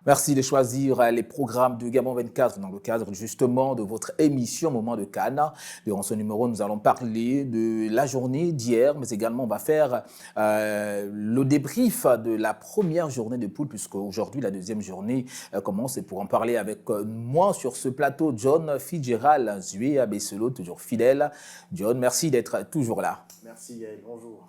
Merci de choisir les programmes de Gabon 24 dans le cadre justement de votre émission Moment de Cannes. Durant ce numéro, nous allons parler de la journée d'hier, mais également on va faire le débrief de la première journée de poule, puisque aujourd'hui la deuxième journée commence. Et pour en parler avec moi sur ce plateau, John Fitzgerald Zoué Abesselo, toujours fidèle. John, merci d'être toujours là. Merci Yael, bonjour.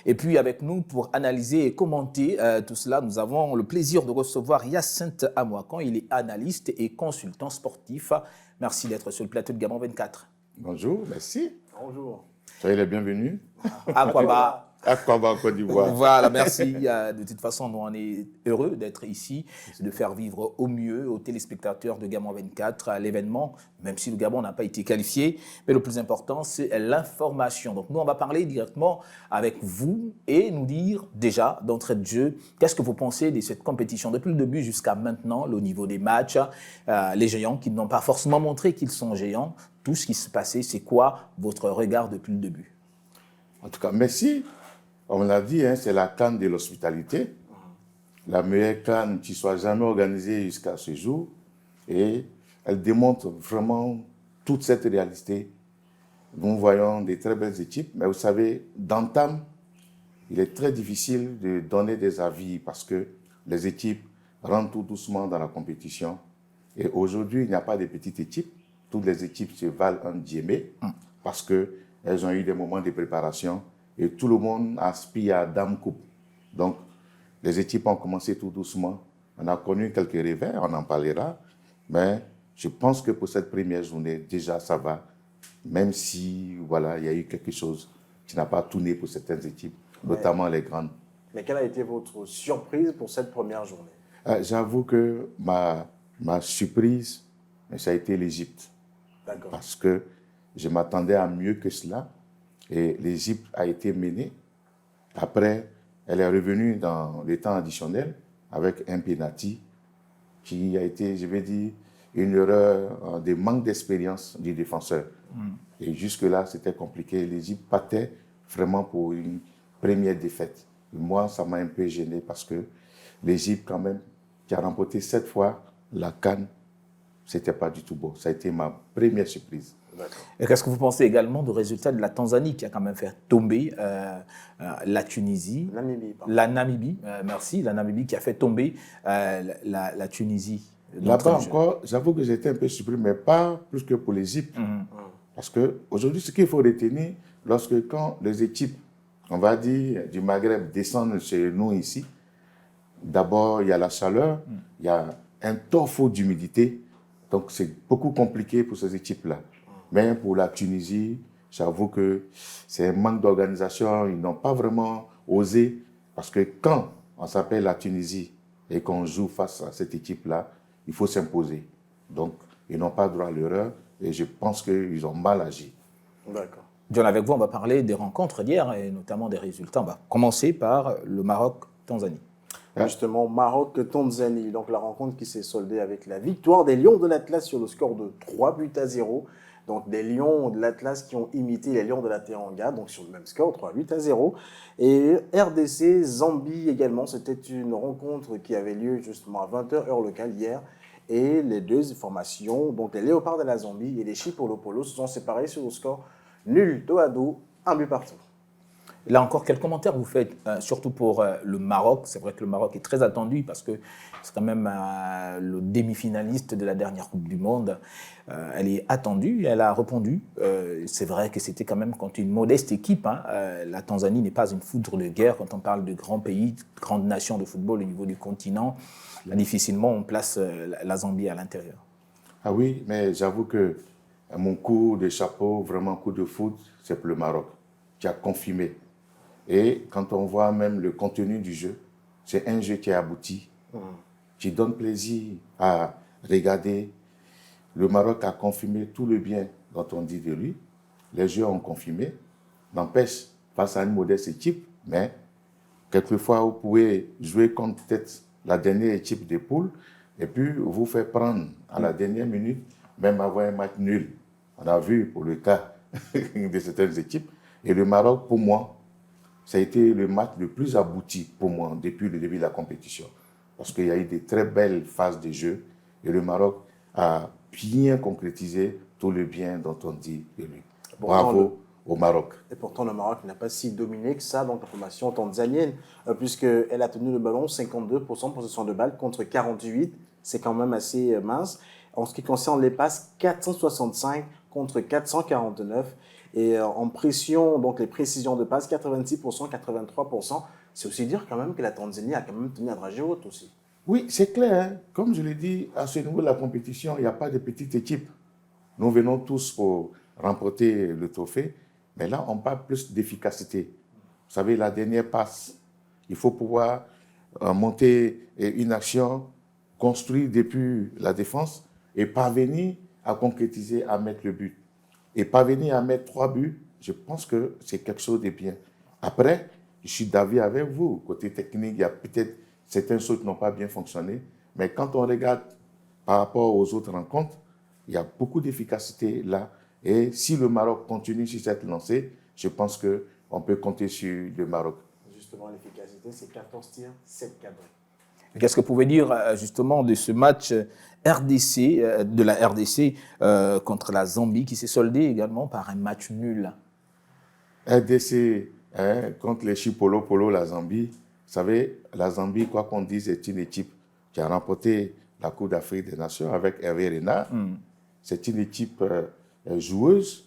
Et puis avec nous pour analyser et commenter tout cela, nous avons le plaisir de recevoir Hyacinthe Amouakan. Il est analyste et consultant sportif. Merci d'être sur le plateau de Gabon 24. Bonjour, merci. Bonjour. Soyez les bienvenus. Aquaba. Aquaba en Côte d'Ivoire. Voilà, merci. De toute façon, nous on est heureux d'être ici, de faire vivre au mieux aux téléspectateurs de Gabon 24 l'événement, même si le Gabon n'a pas été qualifié. Mais le plus important, c'est l'information. Donc nous, on va parler directement avec vous et nous dire déjà, d'entrée de jeu, qu'est-ce que vous pensez de cette compétition depuis le début jusqu'à maintenant, au niveau des matchs, les géants qui n'ont pas forcément montré qu'ils sont géants, tout ce qui se passait, c'est quoi votre regard depuis le début? En tout cas, merci. On l'a dit, c'est la CAN de l'hospitalité, la meilleure CAN qui soit jamais organisée jusqu'à ce jour. Et elle démontre vraiment toute cette réalité. Nous voyons des très belles équipes, mais vous savez, d'entame, il est très difficile de donner des avis parce que les équipes rentrent tout doucement dans la compétition. Et aujourd'hui, il n'y a pas de petites équipes. Toutes les équipes se valent un diémé parce qu'elles ont eu des moments de préparation. Et tout le monde aspire à Dame Coupe. Donc, les équipes ont commencé tout doucement. On a connu quelques revers, on en parlera. Mais je pense que pour cette première journée, déjà, ça va. Même si, voilà, il y a eu quelque chose qui n'a pas tourné pour certaines équipes, notamment les grandes. Mais quelle a été votre surprise pour cette première journée? J'avoue que ma surprise, ça a été l'Égypte. D'accord. Parce que je m'attendais à mieux que cela. Et l'Égypte a été menée. Après, elle est revenue dans les temps additionnels avec un penalty qui a été, je vais dire, une erreur de manque d'expérience du défenseur. Et jusque-là, c'était compliqué. L'Égypte partait vraiment pour une première défaite. Et moi, ça m'a un peu gêné parce que l'Égypte, quand même, qui a remporté 7 fois la CAN, c'était pas du tout beau. Ça a été ma première surprise. Et qu'est-ce que vous pensez également du résultat de la Tanzanie qui a quand même fait tomber la Tunisie, la Namibie, merci, la Namibie qui a fait tomber la Tunisie. Là-bas encore, j'avoue que j'étais un peu surpris, mais pas plus que pour l'Égypte. Parce qu'aujourd'hui, ce qu'il faut retenir, quand les équipes, on va dire, du Maghreb descendent chez nous ici, d'abord, il y a la chaleur, il y a un torfo d'humidité, donc c'est beaucoup compliqué pour ces équipes-là. Mais pour la Tunisie, j'avoue que c'est un manque d'organisation. Ils n'ont pas vraiment osé. Parce que quand on s'appelle la Tunisie et qu'on joue face à cette équipe-là, il faut s'imposer. Donc, ils n'ont pas droit à l'erreur. Et je pense qu'ils ont mal agi. D'accord. John, avec vous, on va parler des rencontres d'hier et notamment des résultats. On va commencer par le Maroc-Tanzanie. Justement, Maroc-Tanzanie. Donc, la rencontre qui s'est soldée avec la victoire des Lions de l'Atlas sur le score de 3-0. Donc, des Lions de l'Atlas qui ont imité les Lions de la Teranga, donc sur le même score, 3-0. Et RDC, Zambie également, c'était une rencontre qui avait lieu justement à 20h heure locale hier. Et les deux formations, donc les Léopards de la Zambie et les Chipolopolo, se sont séparés sur le score nul, 2-2, un but partout. Là encore, quel commentaire vous faites, surtout pour le Maroc? C'est vrai que le Maroc est très attendu parce que c'est quand même le demi-finaliste de la dernière Coupe du Monde. Elle est attendue, elle a répondu. C'est vrai que c'était quand même contre une modeste équipe. La Tanzanie n'est pas une foudre de guerre quand on parle de grands pays, de grandes nations de football au niveau du continent. Là, difficilement, on place la Zambie à l'intérieur. Ah oui, mais j'avoue que mon coup de chapeau, vraiment coup de foot, c'est pour le Maroc, qui a confirmé. Et quand on voit même le contenu du jeu, c'est un jeu qui est abouti, qui donne plaisir à regarder. Le Maroc a confirmé tout le bien dont on dit de lui. Les joueurs ont confirmé. N'empêche, face à une modeste équipe, mais quelquefois, vous pouvez jouer contre peut-être la dernière équipe de poule et puis vous faire prendre à la dernière minute, même avoir un match nul. On a vu pour le cas de certaines équipes. Et le Maroc, pour moi, ça a été le match le plus abouti pour moi depuis le début de la compétition. parce qu'il y a eu de très belles phases de jeu et le Maroc a bien concrétisé tout le bien dont on dit de lui. Bravo au Maroc. Et pourtant, le Maroc n'a pas si dominé que ça, donc la formation tanzanienne, puisqu'elle a tenu le ballon 52% de possession de balle contre 48%. C'est quand même assez mince. En ce qui concerne les passes, 465 contre 449. Et en pression, donc les précisions de passe, 86%, 83%. C'est aussi dire quand même que la Tanzanie a quand même tenu à dragée haute aussi. Oui, c'est clair. Hein. Comme je l'ai dit, à ce niveau de la compétition, il n'y a pas de petite équipe. Nous venons tous pour remporter le trophée, mais là, on parle plus d'efficacité. Vous savez, la dernière passe, il faut pouvoir monter une action, construire depuis la défense et parvenir à concrétiser, à mettre le but. Et parvenir à mettre 3 buts, je pense que c'est quelque chose de bien. Après, je suis d'avis avec vous. Côté technique, il y a peut-être certaines choses qui n'ont pas bien fonctionné. Mais quand on regarde par rapport aux autres rencontres, il y a beaucoup d'efficacité là. Et si le Maroc continue sur cette lancée, je pense qu'on peut compter sur le Maroc. Justement, l'efficacité, c'est 14 tirs, 7 cadrés. Qu'est-ce que vous pouvez dire justement de ce match de la RDC contre la Zambie qui s'est soldé également par un match nul? RDC contre les Chipolo, la Zambie. Vous savez, la Zambie, quoi qu'on dise, est une équipe qui a remporté la Coupe d'Afrique des Nations avec Hervé Renard. C'est une équipe joueuse.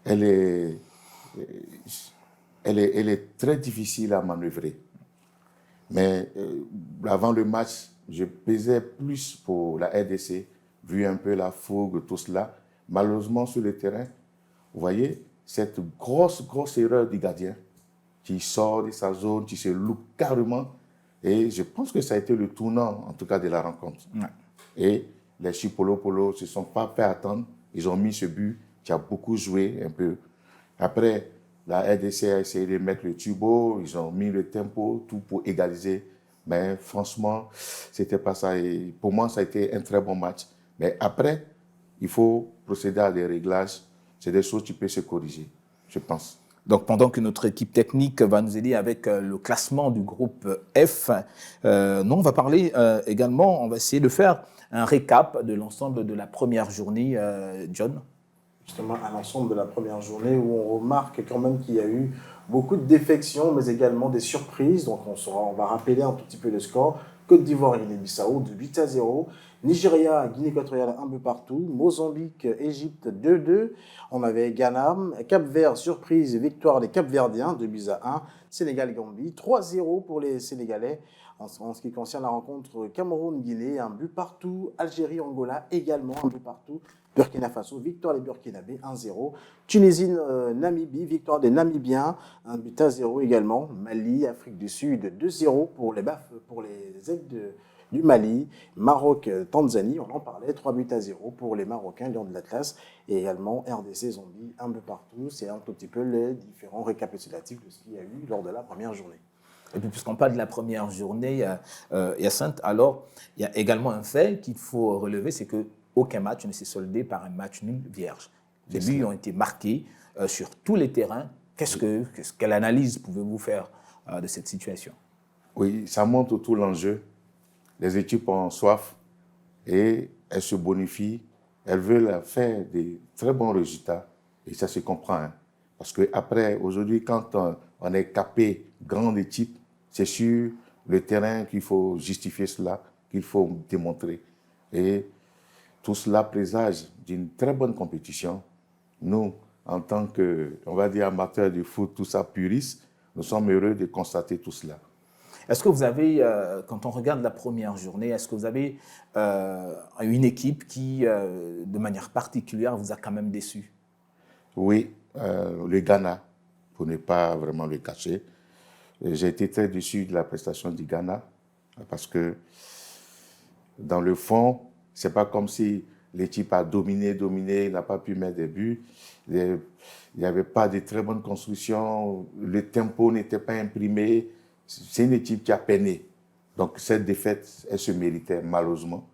Elle est très difficile à manœuvrer. Mais avant le match, je pesais plus pour la RDC, vu un peu la fougue, tout cela. Malheureusement, sur le terrain, vous voyez, cette grosse erreur du gardien qui sort de sa zone, qui se loupe carrément. Et je pense que ça a été le tournant, en tout cas, de la rencontre. Ouais. Et les Chipolo ne se sont pas fait attendre. Ils ont mis ce but qui a beaucoup joué un peu. Après, la RDC a essayé de mettre le turbo. Ils ont mis le tempo, tout pour égaliser. Mais franchement, c'était pas ça. Et pour moi, ça a été un très bon match. Mais après, il faut procéder à des réglages. C'est des choses qui peuvent se corriger, je pense. Donc, pendant que notre équipe technique va nous aider avec le classement du groupe F, nous, on va parler également, on va essayer de faire un récap de l'ensemble de la première journée, John. Justement, à l'ensemble de la première journée où on remarque quand même qu'il y a eu beaucoup de défections, mais également des surprises. Donc, on va rappeler un tout petit peu le score. Côte d'Ivoire, Guinée-Bissau, de 8-0. Nigeria, Guinée équatoriale, 1 but partout. Mozambique, Égypte, 2-2. On avait Ghana, Cap-Vert, surprise, victoire des Cap-Verdiens, 2-1. Sénégal, Gambie, 3-0 pour les Sénégalais. En ce qui concerne la rencontre Cameroun-Guinée, 1 but partout. Algérie, Angola, également 1 but partout. Burkina Faso, victoire des Burkinabés, 1-0. Tunisie, Namibie, victoire des Namibiens, 1-0 également. Mali, Afrique du Sud, 2-0 pour les aides du Mali. Maroc, Tanzanie, on en parlait, 3-0 pour les Marocains, Lions de l'Atlas. Et également RDC, Zambie, 1 but partout. C'est un tout petit peu les différents récapitulatifs de ce qu'il y a eu lors de la première journée. Et puis, puisqu'on parle de la première journée, Hyacinthe, alors, il y a également un fait qu'il faut relever, c'est qu'aucun match ne s'est soldé par un match nul vierge. Les buts ont été marqués sur tous les terrains. Quelle analyse pouvez-vous faire de cette situation? Oui, ça montre tout l'enjeu. Les équipes ont soif et elles se bonifient. Elles veulent faire des très bons résultats et ça se comprend. Hein. Parce qu'après, aujourd'hui, quand on est capé grande équipe, c'est sur le terrain qu'il faut justifier cela, qu'il faut démontrer. Et tout cela présage d'une très bonne compétition. Nous, en tant que, on va dire, amateurs de foot, tout ça, puristes, nous sommes heureux de constater tout cela. Est-ce que vous avez, quand on regarde la première journée, est-ce que vous avez une équipe qui, de manière particulière, vous a quand même déçu? Oui, le Ghana, pour ne pas vraiment le cacher. J'ai été très déçu de la prestation du Ghana parce que, dans le fond, ce n'est pas comme si l'équipe a dominé, n'a pas pu mettre des buts. Il n'y avait pas de très bonnes constructions, le tempo n'était pas imprimé. C'est une équipe qui a peiné. Donc, cette défaite, elle se méritait malheureusement.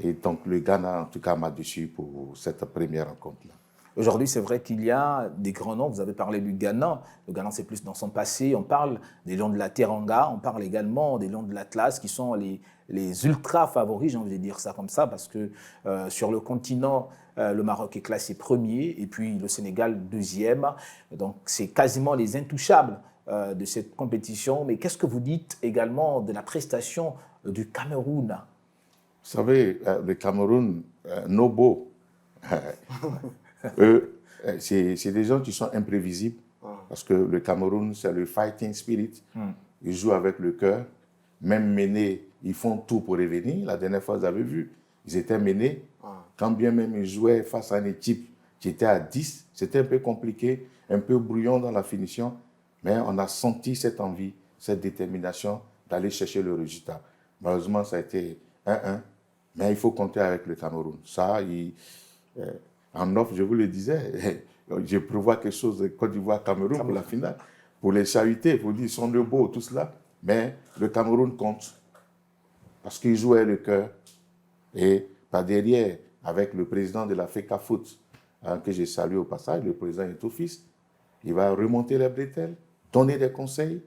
Et donc, le Ghana, en tout cas, m'a déçu pour cette première rencontre-là. Aujourd'hui, c'est vrai qu'il y a des grands noms. Vous avez parlé du Ghana. Le Ghana, c'est plus dans son passé. On parle des Lions de la Teranga. On parle également des Lions de l'Atlas, qui sont les ultra favoris, j'ai envie de dire ça comme ça, parce que sur le continent, le Maroc est classé premier et puis le Sénégal deuxième. Donc, c'est quasiment les intouchables de cette compétition. Mais qu'est-ce que vous dites également de la prestation du Cameroun? Vous savez, le Cameroun, Nobo, c'est des gens qui sont imprévisibles parce que le Cameroun, c'est le fighting spirit. Ils jouent avec le cœur. Même menés, ils font tout pour revenir. La dernière fois, vous avez vu, ils étaient menés. Quand bien même ils jouaient face à une équipe qui était à 10, c'était un peu compliqué, un peu brouillon dans la finition. Mais on a senti cette envie, cette détermination d'aller chercher le résultat. Malheureusement, ça a été 1-1. Mais il faut compter avec le Cameroun. Ça, en off, je vous le disais, je prévois quelque chose de Côte d'Ivoire-Cameroun pour la finale. Pour les chahuter, pour dire ils sont de beaux, tout cela. Mais le Cameroun compte. Parce qu'il jouait le cœur. Et par derrière, avec le président de la FECAFOOT, que j'ai salué au passage, le président Etoufis, il va remonter les bretelles, donner des conseils.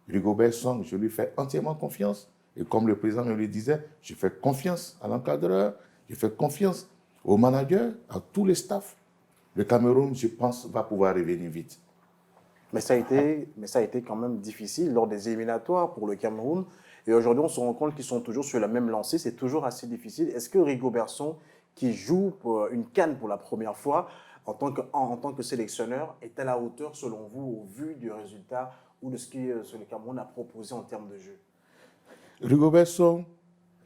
Rigobert Song, je lui fais entièrement confiance. Et comme le président me le disait, je fais confiance à l'encadreur, je fais confiance au manager, à tous les staffs. Le Cameroun, je pense, va pouvoir revenir vite. Mais ça a été quand même difficile lors des éliminatoires pour le Cameroun. Et aujourd'hui, on se rend compte qu'ils sont toujours sur la même lancée. C'est toujours assez difficile. Est-ce que Rigobert Song, qui joue pour une CAN pour la première fois, en tant que sélectionneur, est à la hauteur, selon vous, au vu du résultat ou de ce que le Cameroun a proposé en termes de jeu? Rigobert Song,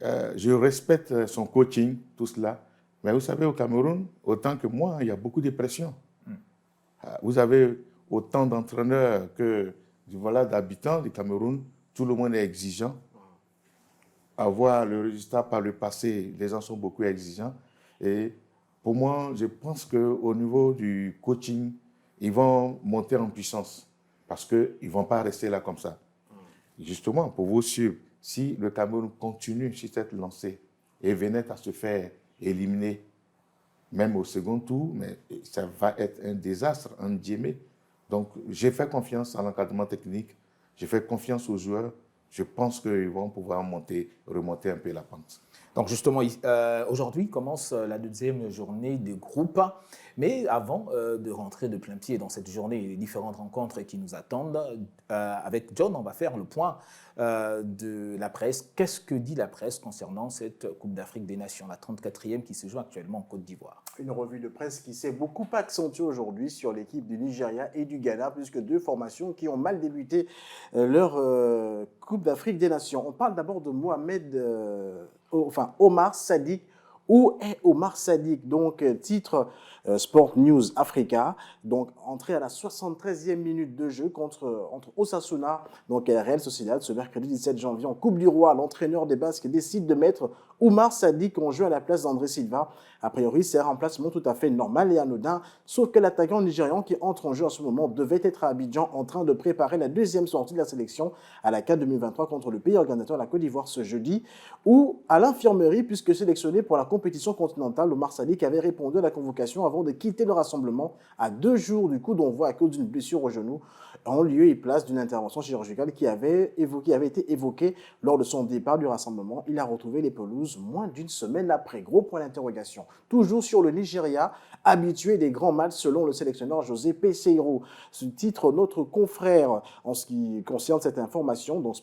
je respecte son coaching, tout cela. Mais vous savez, au Cameroun, autant que moi, il y a beaucoup de pression. Vous avez autant d'entraîneurs que d'habitants du Cameroun. Tout le monde est exigeant. Avoir le résultat par le passé, les gens sont beaucoup exigeants. Et pour moi, je pense qu'au niveau du coaching, ils vont monter en puissance parce qu'ils ne vont pas rester là comme ça. Justement, pour vous suivre, si le Cameroun continue sur cette lancée et venait à se faire éliminer, même au second tour, mais ça va être un désastre, un diémé. Donc, j'ai fait confiance à l'encadrement technique, j'ai fait confiance aux joueurs. Je pense qu'ils vont pouvoir remonter un peu la pente. Donc justement, aujourd'hui commence la deuxième journée des groupes. Mais avant de rentrer de plein pied dans cette journée et les différentes rencontres qui nous attendent, avec John, on va faire le point de la presse. Qu'est-ce que dit la presse concernant cette Coupe d'Afrique des Nations, la 34e qui se joue actuellement en Côte d'Ivoire? Une revue de presse qui s'est beaucoup accentuée aujourd'hui sur l'équipe du Nigeria et du Ghana, puisque deux formations qui ont mal débuté leur Coupe d'Afrique des Nations. On parle d'abord de Omar Sadiq. Où est Omar Sadiq? Donc, titre Sport News Africa. Donc, entré à la 73e minute de jeu entre Osasuna donc, et Real Sociedad ce mercredi 17 janvier en Coupe du Roi. L'entraîneur des Basques décide de mettre Omar Sadiq en jeu à la place d'André Silva. A priori, c'est un remplacement tout à fait normal et anodin, sauf que l'attaquant nigérian qui entre en jeu en ce moment devait être à Abidjan en train de préparer la deuxième sortie de la sélection à la CAN 2023 contre le pays organisateur, la Côte d'Ivoire, ce jeudi, ou à l'infirmerie, puisque sélectionné pour la compétition continentale, Omar Sadiq avait répondu à la convocation avant de quitter le rassemblement à 2 jours du coup d'envoi à cause d'une blessure au genou, en lieu et place d'une intervention chirurgicale qui avait été évoquée lors de son départ du rassemblement. Il a retrouvé les pelouses moins d'une semaine après. Gros point d'interrogation. Toujours sur le Nigeria, habitué des grands matchs selon le sélectionneur José Peseiro. Ce titre, notre confrère en ce qui concerne cette information, donc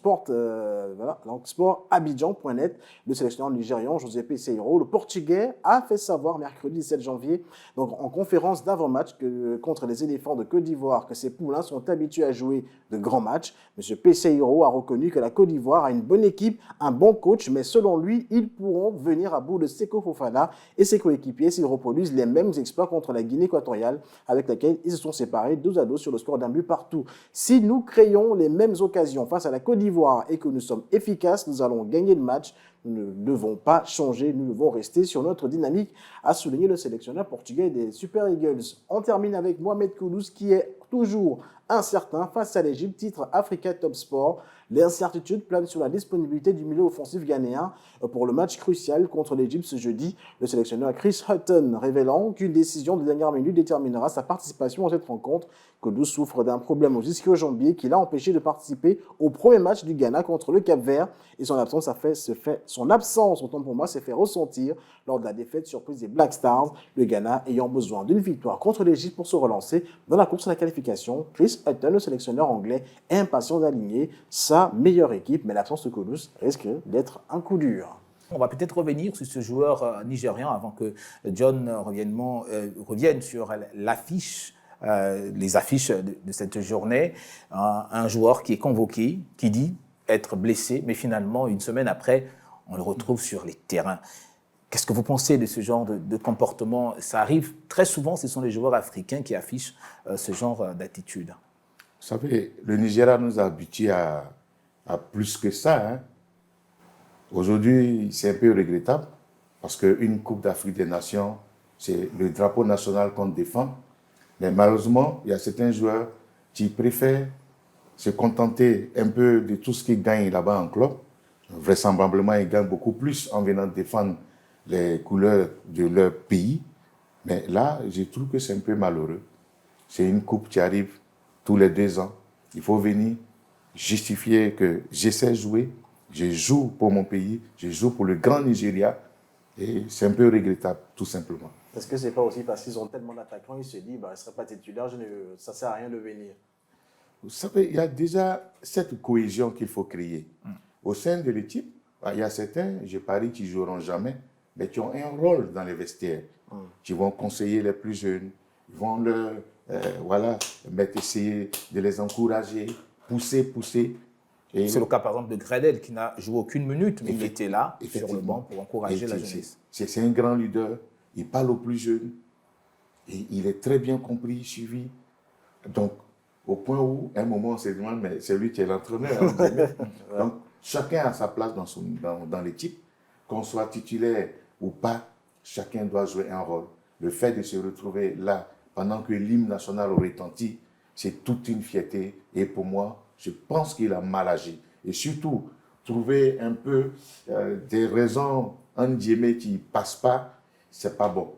sportabidjan.net, le sélectionneur nigérian José Peseiro, le Portugais, a fait savoir mercredi 17 janvier, donc en conférence d'avant-match contre les éléphants de Côte d'Ivoire, que ses poulains sont habitués à jouer de grands matchs. M. Peseiro a reconnu que la Côte d'Ivoire a une bonne équipe, un bon coach, mais selon lui, ils pourront venir à bout de Seko Fofana et ses coéquipiers s'ils reproduisent les mêmes exploits contre la Guinée équatoriale, avec laquelle ils se sont séparés 2-2 sur le score d'un but partout. Si nous créons les mêmes occasions face à la Côte d'Ivoire et que nous sommes efficaces, nous allons gagner le match. Nous ne devons pas changer, nous devons rester sur notre dynamique, a souligné le sélectionneur portugais des Super Eagles. On termine avec Mohamed Kudus qui est toujours incertain face à l'Égypte, titre Africa Top Sport. L'incertitude plane sur la disponibilité du milieu offensif ghanéen pour le match crucial contre l'Égypte ce jeudi. Le sélectionneur Chris Hutton révélant qu'une décision de dernière minute déterminera sa participation à cette rencontre. Kudus souffre d'un problème aux ischio-jambiers qui l'a empêché de participer au premier match du Ghana contre le Cap-Vert et son absence autant pour moi, s'est fait ressentir lors de la défaite surprise des Black Stars, le Ghana ayant besoin d'une victoire contre l'Égypte pour se relancer dans la course à la qualification. Chris Hutton, le sélectionneur anglais, est impatient d'aligner sa meilleure équipe, mais l'absence de Kudus risque d'être un coup dur. On va peut-être revenir sur ce joueur nigérian avant que John revienne sur l'affiche, les affiches de cette journée. Un joueur qui est convoqué, qui dit être blessé, mais finalement, une semaine après, on le retrouve sur les terrains. Qu'est-ce que vous pensez de ce genre de comportement? Ça arrive très souvent, ce sont les joueurs africains qui affichent ce genre d'attitude. Vous savez, le Nigeria nous a habitués à plus que ça. Hein. Aujourd'hui, c'est un peu regrettable parce qu'une Coupe d'Afrique des Nations, c'est le drapeau national qu'on défend. Mais malheureusement, il y a certains joueurs qui préfèrent se contenter un peu de tout ce qu'ils gagnent là-bas en club. Vraisemblablement, ils gagnent beaucoup plus en venant défendre les couleurs de leur pays. Mais là, je trouve que c'est un peu malheureux. C'est une coupe qui arrive tous les 2 ans. Il faut venir justifier que j'essaie de jouer, je joue pour mon pays, je joue pour le grand Nigeria. Et c'est un peu regrettable, tout simplement. Est-ce que ce n'est pas aussi parce qu'ils ont tellement d'attaquants, ils se disent bah, « je ne serai pas titulaire, ça ne sert à rien de venir ». Vous savez, il y a déjà cette cohésion qu'il faut créer. Au sein de l'équipe, il y a certains, je parie, qui ne joueront jamais, mais qui ont un rôle dans les vestiaires, qui vont conseiller les plus jeunes, ils vont leur, essayer de les encourager, pousser. Et c'est le cas, par exemple, de Gradel, qui n'a joué aucune minute, mais il était là, sur le banc, pour encourager la jeunesse. C'est un grand leader, il parle aux plus jeunes, et il est très bien compris, suivi. Donc, au point où, à un moment, on se demande, mais c'est lui qui est l'entraîneur. Donc, chacun a sa place dans l'équipe. Qu'on soit titulaire ou pas, chacun doit jouer un rôle. Le fait de se retrouver là, pendant que l'hymne national retentit, c'est toute une fierté. Et pour moi, je pense qu'il a mal agi. Et surtout, trouver un peu des raisons, en guillemets, qui ne passent pas, c'est pas bon.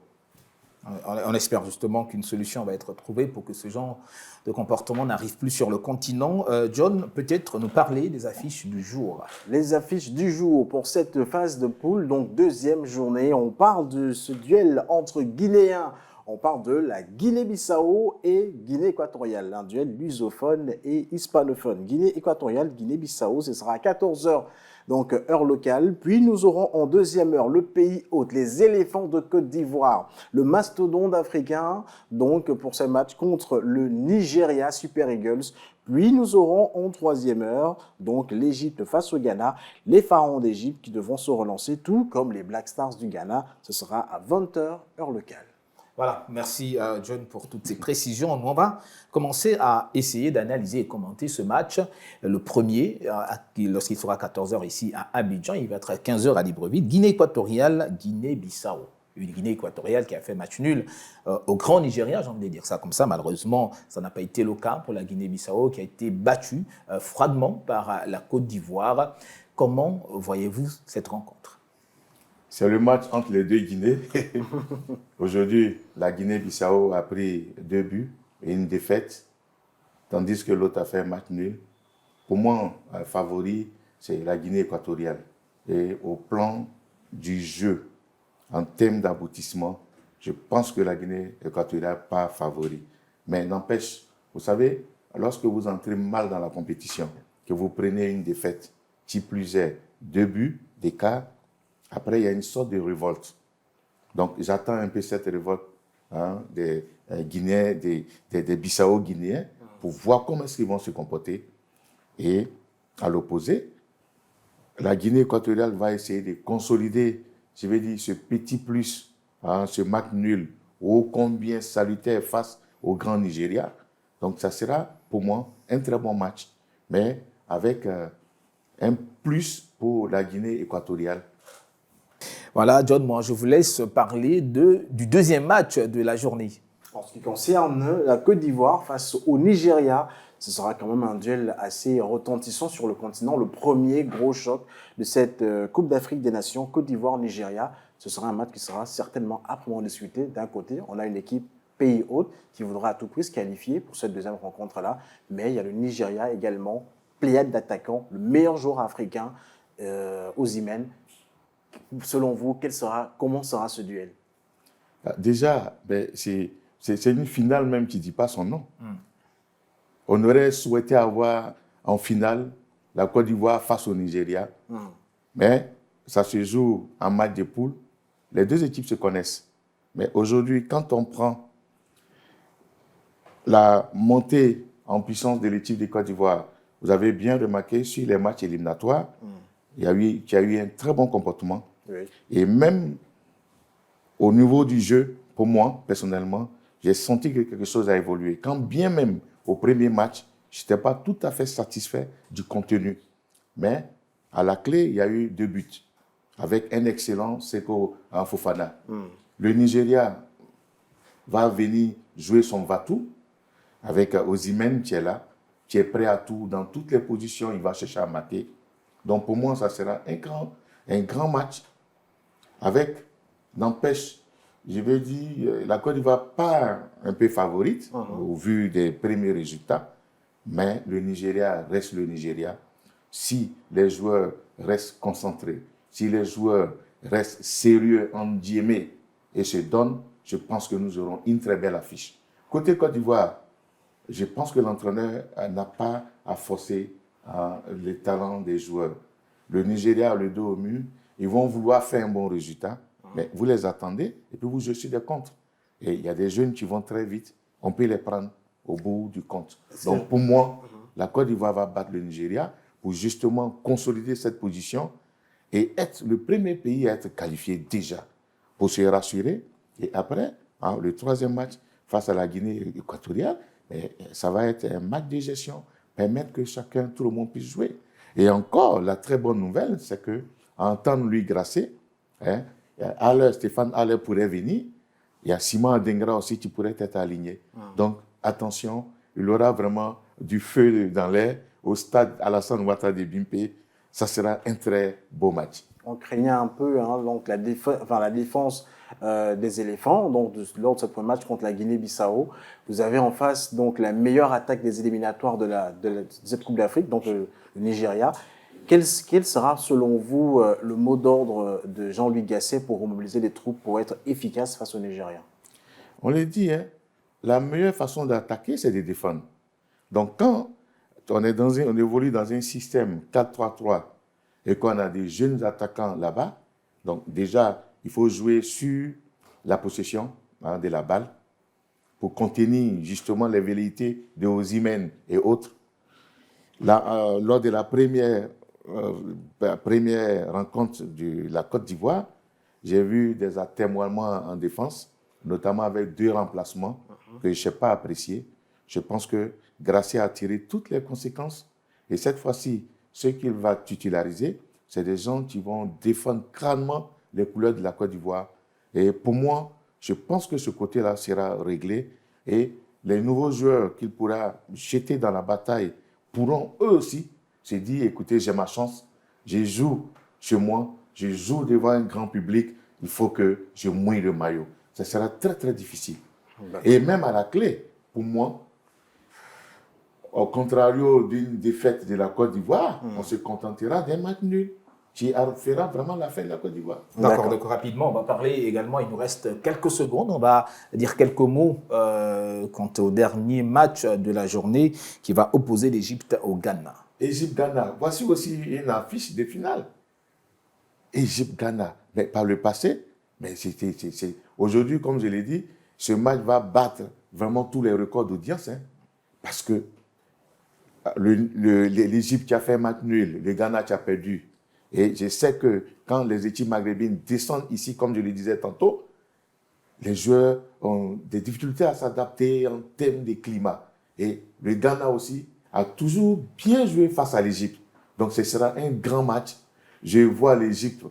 On espère justement qu'une solution va être trouvée pour que ce genre de comportement n'arrive plus sur le continent. John, peut-être nous parler des affiches du jour. Les affiches du jour pour cette phase de poule, donc 2e journée. On parle de ce duel entre Guinéens. On parle de la Guinée-Bissau et Guinée équatoriale, un duel lusophone et hispanophone. Guinée équatoriale, Guinée-Bissau, ce sera à 14h, donc heure locale. Puis nous aurons en 2e heure le pays hôte, les éléphants de Côte d'Ivoire, le mastodonte africain, donc pour ce match contre le Nigeria Super Eagles. Puis nous aurons en 3e heure, donc l'Égypte face au Ghana, les pharaons d'Égypte qui devront se relancer, tout comme les Black Stars du Ghana. Ce sera à 20h, heure locale. Voilà, merci John pour toutes ces précisions. On va commencer à essayer d'analyser et commenter ce match. Le premier, lorsqu'il sera 14h ici à Abidjan, il va être à 15h à Libreville. Guinée équatoriale, Guinée-Bissau. Une Guinée équatoriale qui a fait match nul au Grand Nigeria, j'ai envie de dire ça comme ça. Malheureusement, ça n'a pas été le cas pour la Guinée-Bissau qui a été battue froidement par la Côte d'Ivoire. Comment voyez-vous cette rencontre ? C'est le match entre les deux Guinées. Aujourd'hui, la Guinée-Bissau a pris 2 buts et une défaite, tandis que l'autre a fait un match nul. Pour moi, le favori, c'est la Guinée équatoriale. Et au plan du jeu, en termes d'aboutissement, je pense que la Guinée équatoriale n'est pas favori. Mais n'empêche, vous savez, lorsque vous entrez mal dans la compétition, que vous prenez une défaite, qui plus est 2 buts d'écart, après, il y a une sorte de révolte. Donc, j'attends un peu cette révolte des Guinéens, des Bissau guinéens, pour voir comment est-ce qu'ils vont se comporter. Et à l'opposé, la Guinée équatoriale va essayer de consolider, je vais dire, ce petit plus, ce match nul, ô combien salutaire face au Grand Nigeria. Donc, ça sera, pour moi, un très bon match, mais avec un plus pour la Guinée équatoriale. Voilà, John, moi je vous laisse parler du 2e match de la journée. En ce qui concerne la Côte d'Ivoire face au Nigeria, ce sera quand même un duel assez retentissant sur le continent. Le premier gros choc de cette Coupe d'Afrique des Nations, Côte d'Ivoire-Nigeria. Ce sera un match qui sera certainement âprement discuté. D'un côté, on a une équipe pays hôte qui voudra à tout prix se qualifier pour cette deuxième rencontre-là. Mais il y a le Nigeria également, pléiade d'attaquants, le meilleur joueur africain, Osimhen. Selon vous, comment sera ce duel? Déjà, ben, c'est une finale même qui ne dit pas son nom. On aurait souhaité avoir en finale la Côte d'Ivoire face au Nigeria. Mais ça se joue en match de poule. Les deux équipes se connaissent. Mais aujourd'hui, quand on prend la montée en puissance de l'équipe de Côte d'Ivoire, vous avez bien remarqué sur les matchs éliminatoires, il y a eu un très bon comportement. Oui. Et même au niveau du jeu, pour moi, personnellement, j'ai senti que quelque chose a évolué. Quand bien même au premier match, je n'étais pas tout à fait satisfait du contenu. Mais à la clé, il y a eu 2 buts avec un excellent Seko Fofana. Le Nigeria va venir jouer son va-tout avec Osimhen qui est là, qui est prêt à tout. Dans toutes les positions, il va chercher à marquer. Donc pour moi, ça sera un grand match avec, n'empêche, je veux dire, la Côte d'Ivoire part un peu favorite au vu des premiers résultats, mais le Nigeria reste le Nigeria. Si les joueurs restent concentrés, si les joueurs restent sérieux, endiaimés et se donnent, je pense que nous aurons une très belle affiche. Côté Côte d'Ivoire, je pense que l'entraîneur n'a pas à forcer les talents des joueurs. Le Nigeria a le dos au mur, ils vont vouloir faire un bon résultat, mais vous les attendez et puis vous jouez des contres. Et il y a des jeunes qui vont très vite, on peut les prendre au bout du compte. Donc pour moi, la Côte d'Ivoire va battre le Nigeria pour justement consolider cette position et être le premier pays à être qualifié déjà, pour se rassurer. Et après, le troisième match face à la Guinée équatoriale, ça va être un match de gestion, permettre que chacun, tout le monde puisse jouer. Et encore, la très bonne nouvelle, c'est que en temps de lui grâcer, Stéphane Haller pourrait venir, il y a Simon Adingra aussi qui pourrait être aligné. Donc, attention, il aura vraiment du feu dans l'air au stade Alassane Ouattara de Bimpe. Ça sera un très beau match. On craignait un peu donc la défense des éléphants lors de ce premier match contre la Guinée-Bissau. Vous avez en face donc la meilleure attaque des éliminatoires de cette Coupe d'Afrique, donc le Nigeria. Quel sera, selon vous, le mot d'ordre de Jean-Louis Gasset pour remobiliser les troupes pour être efficace face au Nigeria? On le dit, la meilleure façon d'attaquer, c'est de défendre. Donc, quand on évolue dans un système 4-3-3 et qu'on a des jeunes attaquants là-bas, donc déjà, il faut jouer sur la possession de la balle pour contenir justement les velléités de Osimhen et autres. Là, lors de la première rencontre de la Côte d'Ivoire, j'ai vu des atermoiements en défense, notamment avec 2 remplacements que je n'ai pas appréciés. Je pense que Gracia a tiré toutes les conséquences. Et cette fois-ci, ce qu'il va titulariser, c'est des gens qui vont défendre crânement les couleurs de la Côte d'Ivoire. Et pour moi, je pense que ce côté-là sera réglé. Et les nouveaux joueurs qu'il pourra jeter dans la bataille pourront eux aussi se dire, écoutez, j'ai ma chance, je joue chez moi, je joue devant un grand public, il faut que je mouille le maillot. Ça sera très, très difficile. Et même à la clé, pour moi, au contrario d'une défaite de la Côte d'Ivoire, on se contentera d'un match nul qui fera vraiment la fin de la Côte d'Ivoire. D'accord, donc rapidement, on va parler également, il nous reste quelques secondes, on va dire quelques mots quant au dernier match de la journée qui va opposer l'Égypte au Ghana. Égypte-Ghana, voici aussi une affiche de finale. Égypte-Ghana, mais par le passé, mais aujourd'hui, comme je l'ai dit, ce match va battre vraiment tous les records d'audience, parce que l'Égypte qui a fait un match nul, le Ghana qui a perdu. Et je sais que quand les équipes maghrébines descendent ici, comme je le disais tantôt, les joueurs ont des difficultés à s'adapter en termes de climat. Et le Ghana aussi a toujours bien joué face à l'Égypte. Donc ce sera un grand match. Je vois l'Égypte,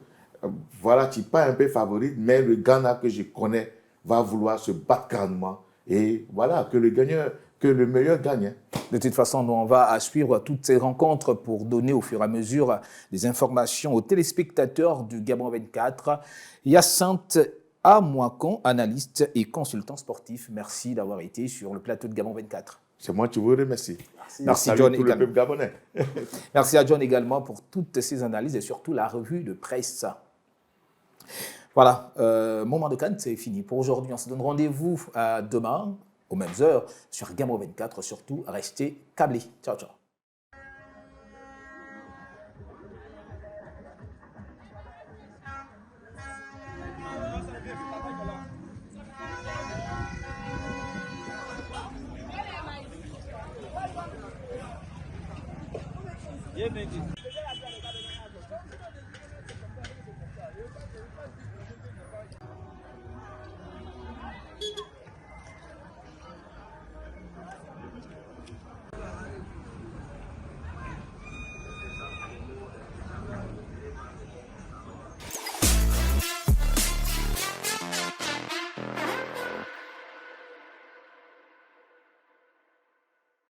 qui pas un peu favorite, mais le Ghana que je connais va vouloir se battre grandement. Et voilà, que que le meilleur gagne. De toute façon, nous, on va suivre toutes ces rencontres pour donner au fur et à mesure des informations aux téléspectateurs du Gabon 24. Hyacinthe Amouakon, analyste et consultant sportif. Merci d'avoir été sur le plateau de Gabon 24. C'est moi qui vous remercie. Merci Salut John tout le également. peuple gabonais. Merci à John également pour toutes ces analyses et surtout la revue de presse. Voilà, Moment de Cannes, c'est fini pour aujourd'hui. On se donne rendez-vous demain, aux mêmes heures, sur Gabon 24. Surtout, restez câblés. Ciao, ciao. Yeah, baby.